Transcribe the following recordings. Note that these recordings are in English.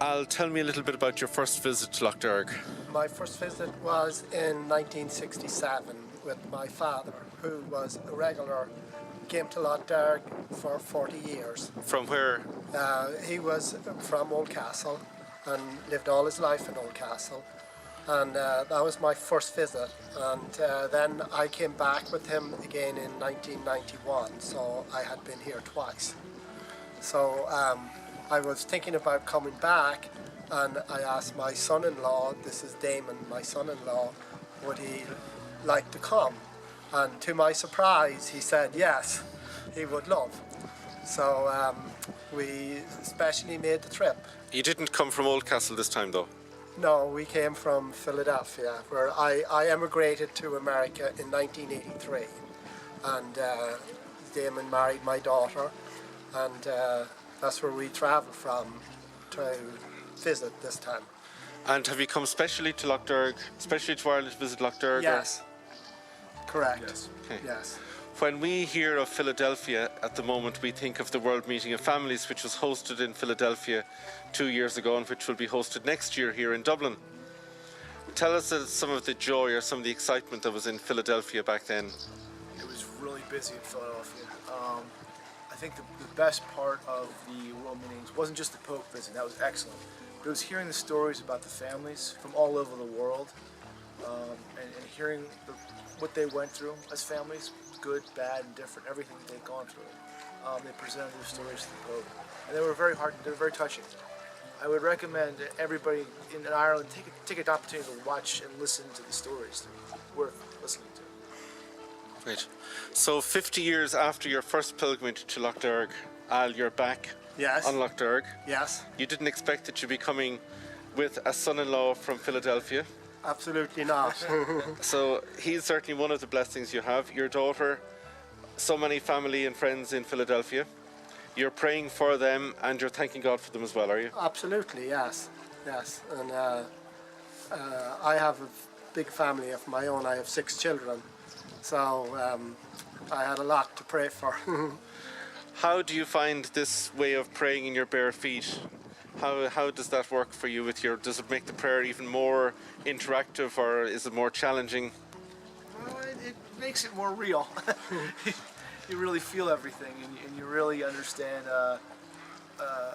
Al, tell me a little bit about your first visit to Lough Derg. My first visit was in 1967 with my father, who was a regular, came to Lough Derg for 40 years. From where? He was from Oldcastle and lived all his life in Oldcastle. And that was my first visit. And then I came back with him again in 1991, so I had been here twice. So I was thinking about coming back, and I asked my son-in-law, this is Damon, my son-in-law, would he like to come? And to my surprise, he said yes, he would love. So we specially made the trip. You didn't come from Oldcastle this time, though? No, we came from Philadelphia, where I emigrated to America in 1983. And Damon married my daughter, and that's where we travelled from to visit this time. And have you come specially to Lough Derg, especially to Ireland to visit Lough Derg? Yes, correct. Yes. Okay. Yes. When we hear of Philadelphia at the moment, we think of the World Meeting of Families, which was hosted in Philadelphia 2 years ago and which will be hosted next year here in Dublin. Tell us some of the joy or some of the excitement that was in Philadelphia back then. It was really busy in Philadelphia. I think the best part of the World Meetings wasn't just the Pope visit, that was excellent, but it was hearing the stories about the families from all over the world, and hearing what they went through as families, good, bad, and different, everything that they'd gone through. They presented their stories to the Pope, and they were very touching. I would recommend everybody in Ireland take an opportunity to watch and listen to the stories. They're worth listening to. Great. So 50 years after your first pilgrimage to Lough Derg, Al, you're back Yes. on Lough Derg. Yes. You didn't expect that you'd be coming with a son-in-law from Philadelphia. Absolutely not. So he's certainly one of the blessings you have. Your daughter, so many family and friends in Philadelphia. You're praying for them and you're thanking God for them as well, are you? Absolutely, yes. Yes. And I have a big family of my own. I have 6 children. So I had a lot to pray for. How do you find this way of praying in your bare feet? How does that work for you with does it make the prayer even more interactive or is it more challenging? It makes it more real. You really feel everything, and you really understand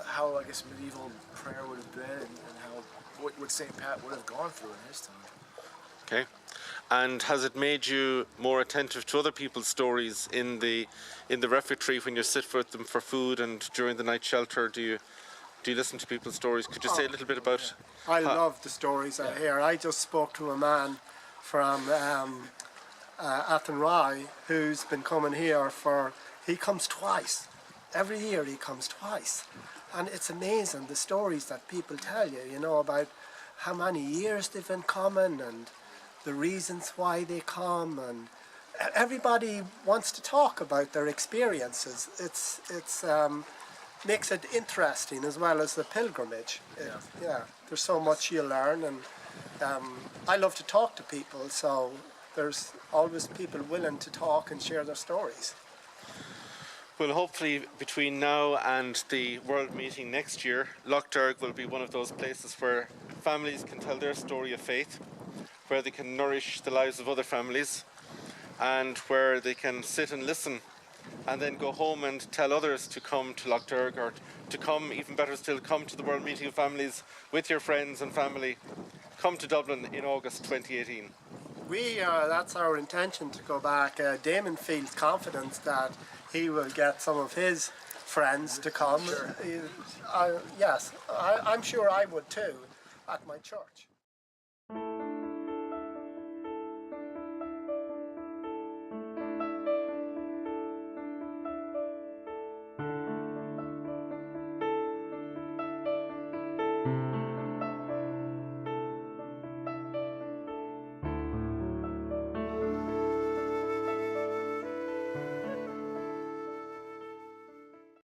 how, I guess, medieval prayer would have been, and what St. Pat would have gone through in his time. Okay. And has it made you more attentive to other people's stories in the refectory when you sit with them for food and during the night shelter? Do you listen to people's stories? Could you say a little bit about? I love the stories I hear. I just spoke to a man from Athenry who's been coming here he comes twice. Every year he comes twice. And it's amazing the stories that people tell you, about how many years they've been coming and the reasons why they come, and everybody wants to talk about their experiences. It's makes it interesting as well as the pilgrimage. There's so much you learn, and I love to talk to people, so there's always people willing to talk and share their stories. Well, hopefully between now and the World Meeting next year, Lough Derg will be one of those places where families can tell their story of faith, where they can nourish the lives of other families, and where they can sit and listen and then go home and tell others to come to Lough Derg, or to come, even better still, come to the World Meeting of Families with your friends and family. Come to Dublin in August 2018. That's our intention to go back. Damon feels confident that he will get some of his friends to come. Sure. Yes, I'm sure I would too, at my church.